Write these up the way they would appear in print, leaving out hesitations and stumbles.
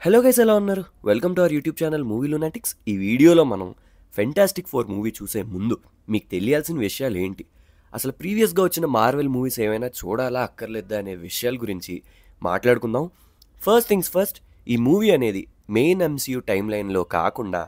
Hello guys, ఎలా ఉన్నారు? Welcome to our YouTube channel movie lunatics. ఈ వీడియోలో మనం ఫెంటాస్టిక్ ఫోర్ మూవీ చూసే ముందు మీకు తెలియాల్సిన విషయాలు ఏంటి, అసలు ప్రీవియస్గా వచ్చిన మార్వెల్ మూవీస్ ఏమైనా చూడాలా అక్కర్లేదా అనే విషయాల గురించి మాట్లాడుకుందాం. ఫస్ట్ థింగ్స్ ఫస్ట్, ఈ మూవీ అనేది మెయిన్ ఎంసీయూ టైం లైన్లో కాకుండా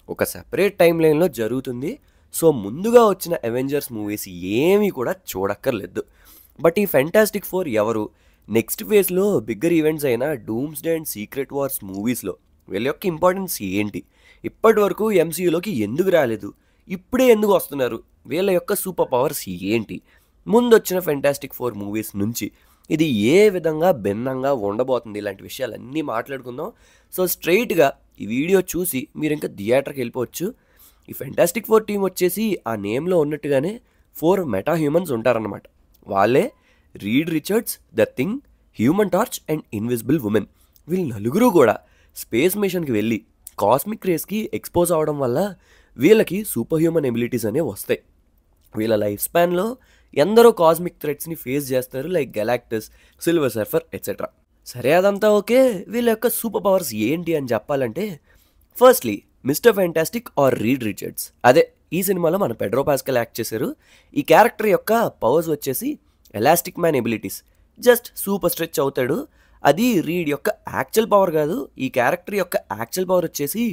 ఒక సెపరేట్ టైం లైన్లో జరుగుతుంది. సో ముందుగా వచ్చిన అవెంజర్స్ మూవీస్ ఏమీ కూడా చూడక్కర్లేదు. బట్ ఈ ఫెంటాస్టిక్ ఫోర్ ఎవరు, నెక్స్ట్ ఫేజ్లో బిగ్గర్ ఈవెంట్స్ అయిన డూమ్స్డే అండ్ సీక్రెట్ వార్స్ మూవీస్లో వీళ్ళ యొక్క ఇంపార్టెన్స్ ఏంటి, ఇప్పటి వరకు ఎంసీయూలోకి ఎందుకు రాలేదు, ఇప్పుడే ఎందుకు వస్తున్నారు, వీళ్ళ యొక్క సూపర్ పవర్స్ ఏంటి, ముందు వచ్చిన ఫెంటాస్టిక్ ఫోర్ మూవీస్ నుంచి ఇది ఏ విధంగా భిన్నంగా ఉండబోతుంది, ఇలాంటి విషయాలన్నీ మాట్లాడుకుందాం. సో స్ట్రైట్గా ఈ వీడియో చూసి మీరు ఇంకా థియేటర్కి వెళ్ళిపోవచ్చు. ఈ ఫెంటాస్టిక్ ఫోర్ టీం వచ్చేసి ఆ నేమ్లో ఉన్నట్టుగానే 4 మెటా హ్యూమన్స్ ఉంటారన్నమాట. వాళ్ళే read Richards, the thing, human torch and invisible women. వీళ్ళు నలుగురు కూడా స్పేస్ మిషన్కి వెళ్ళి కాస్మిక్ రేస్కి ఎక్స్పోజ్ అవడం వల్ల వీళ్ళకి సూపర్ హ్యూమన్ ఎబిలిటీస్ అనేవి వస్తాయి. వీళ్ళ లైఫ్ స్పాన్లో ఎందరో కాస్మిక్ థ్రెట్స్ని ఫేస్ చేస్తారు, like Galactus, silver surfer etcetera. సరే, అదంతా ఓకే. వీళ్ళ యొక్క సూపర్ పవర్స్ ఏంటి అని చెప్పాలంటే, firstly mister fantastic or read Richards, అదే ఈ సినిమాలో మన పెడ్రో పాస్కల్ యాక్ట్ చేశారు. ఈ క్యారెక్టర్ యొక్క పవర్స్ వచ్చేసి elastic man abilities, just super stretch అవుతాడు. అది రీడ్ యొక్క యాక్చువల్ పవర్ కాదు. ఈ క్యారెక్టర్ యొక్క యాక్చువల్ పవర్ వచ్చేసి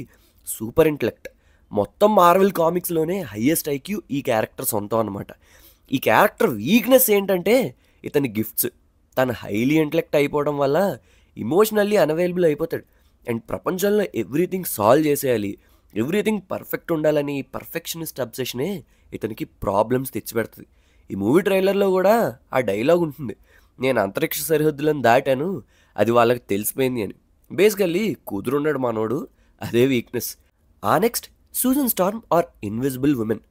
సూపర్ ఇంటెలెక్ట్. మొత్తం మార్వెల్ కామిక్స్లోనే హయ్యెస్ట్ ఐక్యూ ఈ క్యారెక్టర్ సొంతం అనమాట. ఈ క్యారెక్టర్ వీక్నెస్ ఏంటంటే ఇతని గిఫ్ట్స్. తను హైలీ ఇంటెలెక్ట్ అయిపోవడం వల్ల ఇమోషనల్లీ అన్అవైలబుల్ అయిపోతాడు. అండ్ ప్రపంచంలో ఎవ్రీథింగ్ సాల్వ్ చేసేయాలి, ఎవ్రీథింగ్ పర్ఫెక్ట్ ఉండాలని పర్ఫెక్షనిస్ట్ అబ్సెషనే ఇతనికి ప్రాబ్లమ్స్ తెచ్చిపెడుతుంది. ఈ మూవీ ట్రైలర్లో కూడా ఆ డైలాగ్ ఉంటుంది, నేను అంతరిక్ష సరిహద్దులను దాటాను, అది వాళ్ళకి తెలిసిపోయింది అని. బేసికల్లీ కుదురున్నాడు మనోడు, అదే వీక్నెస్. ఆ next Susan Storm or invisible woman,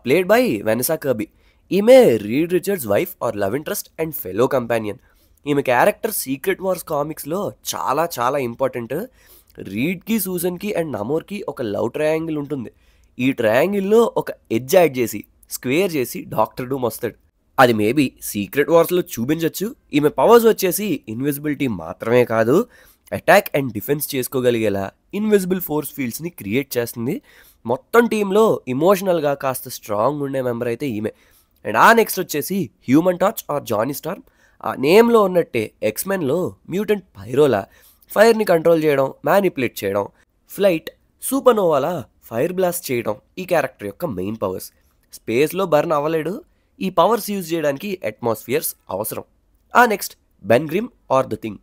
played by Vanessa Kirby. ఈమె Reed Richards wife or love interest and fellow companion. ఈమె క్యారెక్టర్ సీక్రెట్ వార్స్ కామిక్స్లో చాలా చాలా ఇంపార్టెంట్. రీడ్కి, సూజన్కి అండ్ నమోర్కి ఒక లవ్ ట్రయాంగిల్ ఉంటుంది. ఈ ట్రయాంగిల్లో ఒక ఎడ్జ్ యాడ్ చేసి స్క్వేర్ చేసి డాక్టర్ డూమ్ వస్తాడు. అది మేబీ సీక్రెట్ వార్స్లో చూపించవచ్చు. ఈమె పవర్స్ వచ్చేసి ఇన్విజిబిలిటీ మాత్రమే కాదు, అటాక్ అండ్ డిఫెన్స్ చేసుకోగలిగేలా ఇన్విజిబుల్ ఫోర్స్ ఫీల్డ్స్ని క్రియేట్ చేస్తుంది. మొత్తం టీంలో ఇమోషనల్గా కాస్త స్ట్రాంగ్ ఉండే మెంబర్ అయితే ఈమె. అండ్ ఆ నెక్స్ట్ వచ్చేసి human torch or Johnny Storm. ఆ నేమ్లో ఉన్నట్టే ఎక్స్మెన్లో మ్యూటెంట్ పైరోలా, ఫైర్ని కంట్రోల్ చేయడం, మ్యానిపులేట్ చేయడం, ఫ్లైట్, సూపర్నోవాలా ఫైర్ బ్లాస్ట్ చేయడం ఈ క్యారెక్టర్ యొక్క మెయిన్ పవర్స్. స్పేస్లో బర్న్ అవ్వలేడు, ఈ పవర్స్ యూజ్ చేయడానికి అట్మాస్ఫియర్స్ అవసరం. ఆ next Ben Grimm or the thing.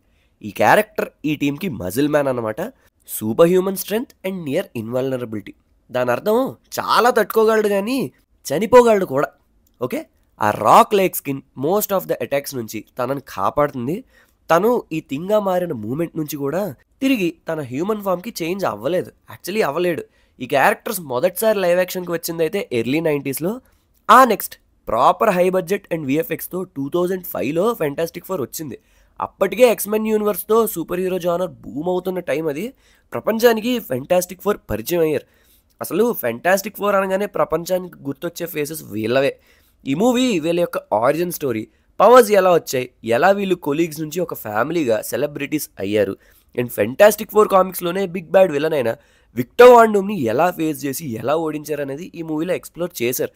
ఈ క్యారెక్టర్ ఈ టీంకి మజిల్ మ్యాన్ అనమాట. Super human strength and near invulnerability. దాని అర్థం చాలా తట్టుకోగలడు కానీ చనిపోగలడు కూడా. ఓకే, ఆ rock like skin most of the attacks నుంచి తనని కాపాడుతుంది. తను ఈ థింగ్గా మారిన మూమెంట్ నుంచి కూడా తిరిగి తన హ్యూమన్ ఫామ్కి చేంజ్ యాక్చువల్లీ అవ్వలేడు. ఈ క్యారెక్టర్స్ మొదటిసారి లైవ్ యాక్షన్కి వచ్చింది అయితే ఎర్లీ 90sలో. ఆ next proper high budget and విఎఫ్ఎక్స్తో 2005లో ఫెంటాస్టిక్ ఫోర్ వచ్చింది. అప్పటికే ఎక్స్మెన్ యూనివర్స్తో సూపర్ హీరో జానర్ బూమ్ అవుతున్న టైం అది. ప్రపంచానికి ఫెంటాస్టిక్ ఫోర్ పరిచయం అయ్యారు. అసలు ఫెంటాస్టిక్ ఫోర్ అనగానే ప్రపంచానికి గుర్తొచ్చే ఫేసెస్ వీళ్ళవే. ఈ మూవీ వీళ్ళ యొక్క ఆరిజిన్ స్టోరీ, పవర్స్ ఎలా వచ్చాయి, ఎలా వీళ్ళు కొలీగ్స్ నుంచి ఒక ఫ్యామిలీగా సెలబ్రిటీస్ అయ్యారు, అండ్ ఫెంటాస్టిక్ ఫోర్ కామిక్స్లోనే బిగ్ బ్యాడ్ విలన్ అయిన విక్టర్ వాన్ డూమ్ని ఎలా ఫేస్ చేసి ఎలా ఓడించారు అనేది ఈ మూవీలో ఎక్స్ప్లోర్ చేశారు.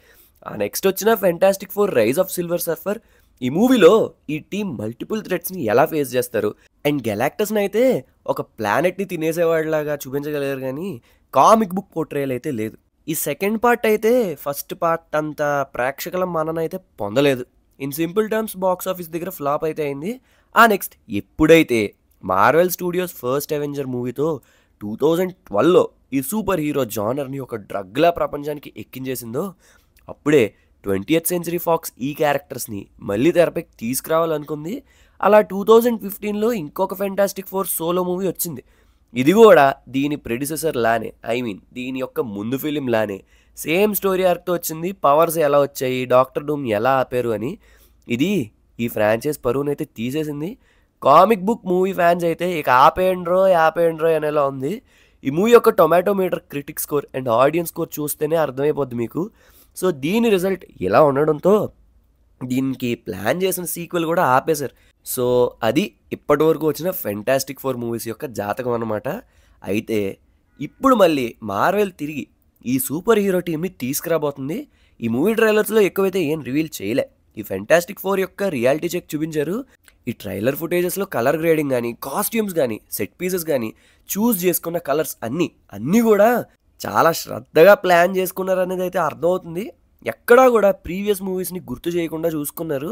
ఆ నెక్స్ట్ వచ్చిన Fantastic Four Rise of Silver Surfer. ఈ మూవీలో ఈ టీం మల్టిపుల్ థ్రెట్స్ని ఎలా ఫేస్ చేస్తారు, అండ్ గెలాక్టస్ని అయితే ఒక ప్లానెట్ని తినేసేవాడిలాగా చూపించగలిగారు కానీ కామిక్ బుక్ పోర్ట్రేయల్ అయితే లేదు. ఈ సెకండ్ పార్ట్ అయితే ఫస్ట్ పార్ట్ అంత ప్రేక్షకుల మననైతే పొందలేదు. In simple terms box office దగ్గర ఫ్లాప్ అయితే అయింది. ఆ నెక్స్ట్ ఎప్పుడైతే మార్వెల్ స్టూడియోస్ ఫస్ట్ అవెంజర్ మూవీతో 2012లో ఈ సూపర్ హీరో జానర్ని ఒక డ్రగ్లా ప్రపంచానికి ఎక్కించేసిందో, అప్పుడే 20th సెంచరీ ఫాక్స్ ఈ క్యారెక్టర్స్ని మళ్ళీ తెరపైకి తీసుకురావాలనుకుంది. అలా 2015లో ఇంకొక ఫెంటాస్టిక్ ఫోర్ సోలో మూవీ వచ్చింది. ఇది కూడా దీని ప్రెడిసెసర్ లానే, దీని యొక్క ముందు ఫిలిం లానే సేమ్ స్టోరీ ఆర్క్తో వచ్చింది. పవర్స్ ఎలా వచ్చాయి, డాక్టర్ డూమ్ ఎలా ఆపారు అని. ఇది ఈ ఫ్రాంచైజ్ పరువునైతే తీసేసింది. కామిక్ బుక్ మూవీ ఫ్యాన్స్ అయితే ఇక ఆపేయండ్రో అనేలా ఉంది. ఈ మూవీ యొక్క tomato meter, critic score and audience score చూస్తేనే అర్థమైపోద్ది మీకు. సో దీని రిజల్ట్ ఇలా ఉండడంతో దీనికి ప్లాన్ చేసిన సీక్వెల్ కూడా ఆపేశారు. సో అది ఇప్పటివరకు వచ్చిన ఫెంటాస్టిక్ ఫోర్ మూవీస్ యొక్క జాతకం అన్నమాట. అయితే ఇప్పుడు మళ్ళీ మార్వెల్ తిరిగి ఈ సూపర్ హీరో టీమ్ని తీసుకురాబోతుంది. ఈ మూవీ ట్రైలర్స్లో ఎక్కువైతే ఏం రివీల్ చేయలే. ఈ ఫెంటాస్టిక్ ఫోర్ యొక్క రియాలిటీ చెక్ చూపించారు. ఈ ట్రైలర్ ఫుటేజెస్లో కలర్ గ్రేడింగ్ కానీ, కాస్ట్యూమ్స్ కానీ, సెట్ పీసెస్ కానీ, చూస్ చేసుకున్న కలర్స్ అన్నీ కూడా చాలా శ్రద్ధగా ప్లాన్ చేసుకున్నారు అనేది అయితే అర్థమవుతుంది. ఎక్కడా కూడా ప్రీవియస్ మూవీస్ని గుర్తు చేయకుండా చూసుకున్నారు.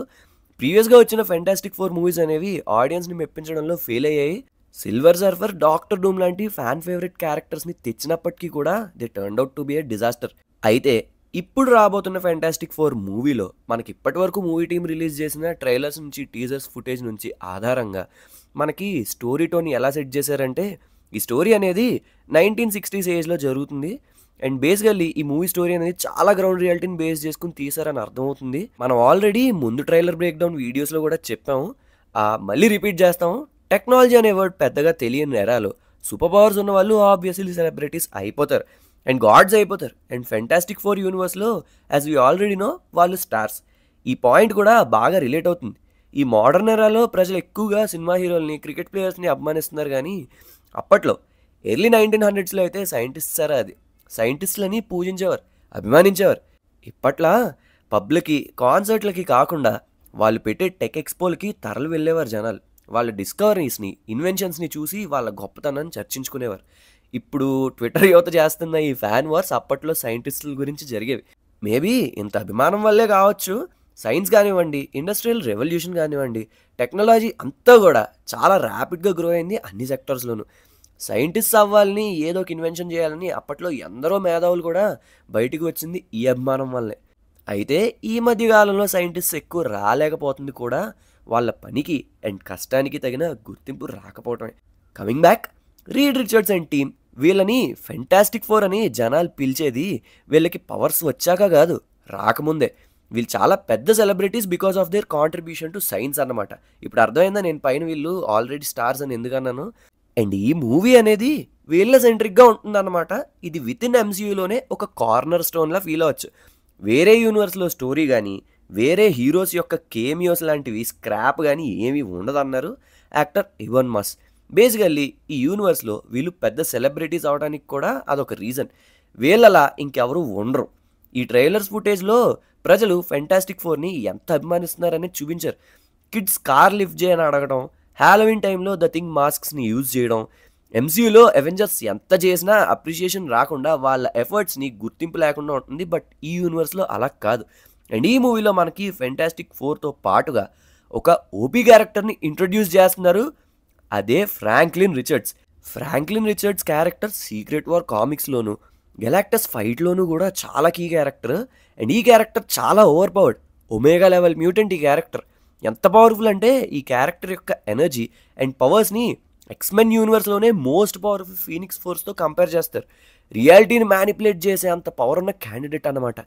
ప్రీవియస్గా వచ్చిన ఫెంటాస్టిక్ ఫోర్ మూవీస్ అనేవి ఆడియన్స్ని మెప్పించడంలో ఫెయిల్ అయ్యాయి. సిల్వర్ సర్ఫర్, డాక్టర్ డూమ్ లాంటి ఫ్యాన్ ఫేవరెట్ క్యారెక్టర్స్ని తెచ్చినప్పటికీ కూడా they turned out to be a disaster. అయితే ఇప్పుడు రాబోతున్న ఫెంటాస్టిక్ ఫోర్ మూవీలో మనకి ఇప్పటి వరకు మూవీ టీం రిలీజ్ చేసిన ట్రైలర్స్ నుంచి, టీజర్స్ ఫుటేజ్ నుంచి ఆధారంగా మనకి స్టోరీ టోన్ ఎలా సెట్ చేశారంటే, ఈ స్టోరీ అనేది 1960s ఏజ్లో జరుగుతుంది. అండ్ బేసికల్లీ ఈ మూవీ స్టోరీ అనేది చాలా గ్రౌండ్ రియాలిటీని బేస్ చేసుకుని తీసారని అర్థమవుతుంది. మనం ఆల్రెడీ ముందు ట్రైలర్ బ్రేక్ డౌన్ వీడియోస్లో కూడా చెప్పాము, మళ్ళీ రిపీట్ చేస్తాము. టెక్నాలజీ అనే వర్డ్ పెద్దగా తెలియని ఎరాలో సూపర్ పవర్స్ ఉన్న వాళ్ళు ఆబ్వియస్లీ సెలబ్రిటీస్ అయిపోతారు అండ్ గాడ్స్ అయిపోతారు. అండ్ ఫెంటాస్టిక్ ఫోర్ యూనివర్స్లో యాజ్ వీ ఆల్రెడీ నో వాళ్ళు స్టార్స్. ఈ పాయింట్ కూడా బాగా రిలేట్ అవుతుంది. ఈ మోడర్న్ ఎరాలో ప్రజలు ఎక్కువగా సినిమా హీరోల్ని, క్రికెట్ ప్లేయర్స్ని అభిమానిస్తున్నారు. కానీ అప్పట్లో ఎర్లీ 1900s అయితే సైంటిస్ట్ సారా అది. సైంటిస్టులని పూజించేవారు, అభిమానించేవారు. ఇప్పట్లా పబ్లకి, కాన్సర్ట్లకి కాకుండా వాళ్ళు పెట్టే టెక్ ఎక్స్పోలకి తరలి వెళ్ళేవారు జనాలు. వాళ్ళ డిస్కవరీస్ని, ఇన్వెన్షన్స్ని చూసి వాళ్ళ గొప్పతనాన్ని చర్చించుకునేవారు. ఇప్పుడు ట్విట్టర్ యువత చేస్తున్న ఈ ఫ్యాన్ వార్స్ అప్పట్లో సైంటిస్టుల గురించి జరిగేవి. మేబీ ఇంత అభిమానం వల్లే కావచ్చు, సైన్స్ కానివ్వండి, ఇండస్ట్రియల్ రెవల్యూషన్ కానివ్వండి, టెక్నాలజీ అంతా కూడా చాలా ర్యాపిడ్గా గ్రో అయింది అన్ని సెక్టర్స్లోనూ. సైంటిస్ట్ అవ్వాలని, ఏదో ఒక ఇన్వెన్షన్ చేయాలని అప్పట్లో ఎందరో మేధావులు కూడా బయటికి వచ్చింది ఈ అభిమానం వల్లే. అయితే ఈ మధ్యకాలంలో సైంటిస్ట్ ఎక్కువ రాలేకపోతుంది కూడా వాళ్ళ పనికి అండ్ కష్టానికి తగిన గుర్తింపు రాకపోవటమే. Coming back, Reed Richards and team, వీళ్ళని ఫెంటాస్టిక్ ఫోర్ అని జనాలు పిలిచేది వీళ్ళకి పవర్స్ వచ్చాక కాదు, రాకముందే. వీళ్ళు చాలా పెద్ద celebrities because of their contribution to science అన్నమాట. ఇప్పుడు అర్థమైందా నేను పైన వీళ్ళు ఆల్రెడీ స్టార్స్ అని ఎందుకన్నాను? అండ్ ఈ మూవీ అనేది వీళ్ళ సెంట్రిక్గా ఉంటుందన్నమాట. ఇది విత్ ఇన్ ఎంసీయూలోనే ఒక కార్నర్ స్టోన్లా ఫీల్ అవ్వచ్చు. వేరే యూనివర్స్లో స్టోరీ కానీ, వేరే హీరోస్ యొక్క కేమియోస్ లాంటివి స్క్రాప్ కానీ ఏమీ ఉండదన్నారు యాక్టర్ ఇవాన్ మస్. బేసికల్లీ ఈ యూనివర్స్లో వీళ్ళు పెద్ద సెలబ్రిటీస్ అవడానికి కూడా అదొక రీజన్. వీళ్ళలా ఇంకెవరూ ఉండరు. ఈ ట్రైలర్స్ ఫుటేజ్లో ప్రజలు ఫెంటాస్టిక్ ఫోర్ని ఎంత అభిమానిస్తున్నారని చూపించారు. కిడ్స్ కార్ లిఫ్ట్ చేయని అడగడం, హాలోవిన్ టైంలో ద థింగ్ మాస్క్స్ని యూజ్ చేయడం. ఎంసీయూలో అవెంజర్స్ ఎంత చేసినా అప్రిషియేషన్ రాకుండా, వాళ్ళ ఎఫర్ట్స్ని గుర్తింపు లేకుండా ఉంటుంది. బట్ ఈ యూనివర్స్లో అలా కాదు. అండ్ ఈ మూవీలో మనకి ఫెంటాస్టిక్ ఫోర్తో పాటుగా ఒక ఓపీ క్యారెక్టర్ని ఇంట్రడ్యూస్ చేస్తున్నారు. అదే Franklin Richards. Franklin Richards character secret war కామిక్స్లోను, గెలాక్టస్ ఫైట్లోనూ కూడా చాలా కీ క్యారెక్టర్. అండ్ ఈ క్యారెక్టర్ చాలా over powered, omega level mutant. ఈ క్యారెక్టర్ ఎంత పవర్ఫుల్ అంటే ఈ క్యారెక్టర్ యొక్క ఎనర్జీ అండ్ పవర్స్ని ఎక్స్మెన్ యూనివర్స్లోనే మోస్ట్ పవర్ఫుల్ ఫీనిక్స్ ఫోర్స్తో కంపేర్ చేస్తారు. రియాలిటీని మ్యానిపులేట్ చేసే అంత పవర్ ఉన్న క్యాండిడేట్ అన్నమాట.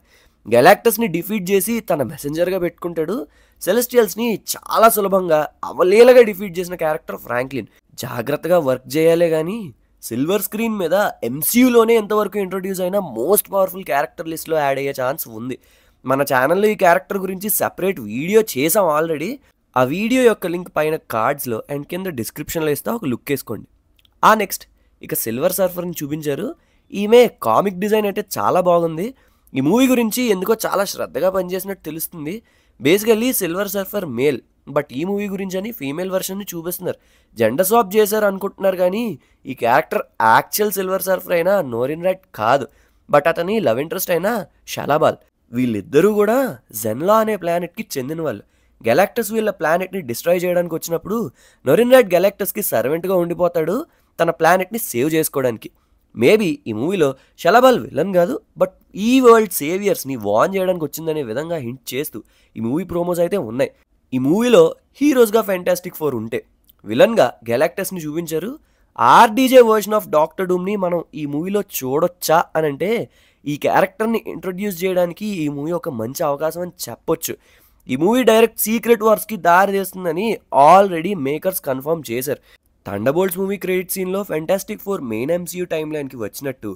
గెలాక్టస్ని డిఫీట్ చేసి తన మెసెంజర్గా పెట్టుకుంటాడు. సెలెస్టియల్స్ని చాలా సులభంగా, అవలీలగా డిఫీట్ చేసిన క్యారెక్టర్ ఫ్రాంక్లిన్. జాగ్రత్తగా వర్క్ చేయాలే కానీ సిల్వర్ స్క్రీన్ మీద ఎంసీయూలోనే ఎంతవరకు ఇంట్రొడ్యూస్ అయినా మోస్ట్ పవర్ఫుల్ క్యారెక్టర్ లిస్ట్లో యాడ్ అయ్యే ఛాన్స్ ఉంది. మన ఛానల్లో ఈ క్యారెక్టర్ గురించి సెపరేట్ వీడియో చేసాం ఆల్రెడీ. ఆ వీడియో యొక్క లింక్ పైన కార్డ్స్లో అండ్ కింద డిస్క్రిప్షన్లో ఇస్తే ఒక లుక్ వేసుకోండి. నెక్స్ట్ ఇక సిల్వర్ సర్ఫర్ని చూపించారు. ఈమె కామిక్ డిజైన్ అయితే చాలా బాగుంది. ఈ మూవీ గురించి ఎందుకో చాలా శ్రద్ధగా పనిచేసినట్టు తెలుస్తుంది. Basically silver surfer male, but ఈ మూవీ గురించి అని ఫీమేల్ వర్షన్ని చూపిస్తున్నారు. జెండర్ స్వాప్ చేశారు అనుకుంటున్నారు కానీ ఈ క్యారెక్టర్ యాక్చువల్ సిల్వర్ సర్ఫర్ అయినా నోరిన్ రైట్ కాదు, బట్ అతని లవ్ ఇంట్రెస్ట్ అయినా షలాబాల్. వీళ్ళిద్దరూ కూడా జెన్లా అనే ప్లానెట్కి చెందిన వాళ్ళు. గెలాక్టస్ వీళ్ళ ప్లానెట్ని డిస్ట్రాయ్ చేయడానికి వచ్చినప్పుడు నోరిన్ రైట్ గెలాక్టస్కి సర్వెంట్గా ఉండిపోతాడు, తన ప్లానెట్ని సేవ్ చేసుకోవడానికి. మేబీ ఈ మూవీలో షలాబాల్ విలన్ కాదు, బట్ ఈ వరల్డ్ సేవియర్స్ని వార్న్ చేయడానికి వచ్చిందనే విధంగా హింట్ చేస్తూ ఈ మూవీ ప్రోమోస్ అయితే ఉన్నాయి. ఈ మూవీలో హీరోస్గా ఫెంటాస్టిక్ ఫోర్ ఉంటే విలన్గా గెలాక్టస్ని చూపించారు. ఆర్డీజే వర్షన్ ఆఫ్ డాక్టర్ డూమ్ని మనం ఈ మూవీలో చూడొచ్చా అని అంటే ఈ క్యారెక్టర్ని ఇంట్రొడ్యూస్ చేయడానికి ఈ మూవీ ఒక మంచి అవకాశం అని చెప్పొచ్చు. ఈ మూవీ డైరెక్ట్ సీక్రెట్ వార్స్కి దారి తీస్తుందని ఆల్రెడీ మేకర్స్ కన్ఫర్మ్ చేశారు. థండర్బోల్ట్స్ మూవీ క్రెడిట్ సీన్లో fantastic four main MCU time లైన్కి వచ్చినట్టు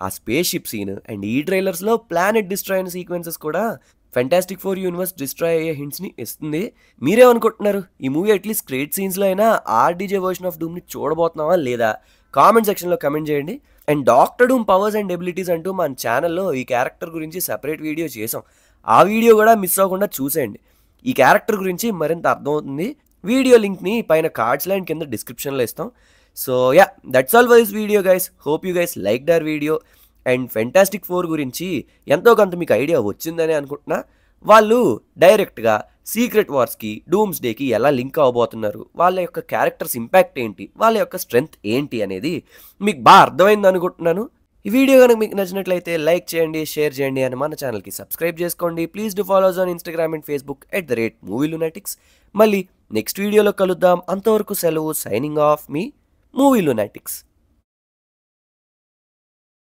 ఆ స్పేస్ షిప్ సీన్ అండ్ ఈ ట్రైలర్స్లో ప్లానెట్ డిస్ట్రాయ్ అయిన సీక్వెన్సెస్ కూడా ఫెంటాస్టిక్ ఫోర్ యూనివర్స్ డిస్ట్రాయ్ అయ్యే హింట్స్ని ఇస్తుంది. మీరేమనుకుంటున్నారు? ఈ మూవీ అట్లీస్ట్ క్రియేట్ సీన్స్లో అయినా ఆర్డీజే వర్షన్ ఆఫ్ డూమ్ని చూడబోతున్నావా లేదా? కామెంట్ సెక్షన్లో కమెంట్ చేయండి. And Doctor Doom powers and abilities అంటూ మన ఛానల్లో ఈ క్యారెక్టర్ గురించి సెపరేట్ వీడియో చేసాం. ఆ వీడియో కూడా మిస్ అవ్వకుండా చూసేయండి. ఈ క్యారెక్టర్ గురించి మరింత అర్థమవుతుంది. వీడియో లింక్ని పైన కార్డ్స్ లైన్ కింద డిస్క్రిప్షన్లో ఇస్తాం. So yeah, that's all for this video guys. Hope you guys like the video. And fantastic four గురించి ఎంతో కొంత మీకు ఐడియా వచ్చిందని అనుకుంటున్నా. వాళ్ళు డైరెక్ట్గా సీక్రెట్ వార్స్కి, డూమ్స్ డేకి ఎలా లింక్ అవ్వబోతున్నారు, వాళ్ళ యొక్క క్యారెక్టర్స్ ఇంపాక్ట్ ఏంటి, వాళ్ళ యొక్క స్ట్రెంగ్త్ ఏంటి అనేది మీకు బాగా అర్థమైంది అనుకుంటున్నాను. ఈ వీడియో కనుక మీకు నచ్చినట్లయితే లైక్ చేయండి, షేర్ చేయండి, అని మన ఛానల్కి సబ్స్క్రైబ్ చేసుకోండి. Please do follows on Instagram and Facebook @MovieLunatics. మళ్ళీ నెక్స్ట్ వీడియోలో కలుద్దాం. అంతవరకు సెలవు. సైనింగ్ ఆఫ్ మీ మూవీ లునాటిక్స్.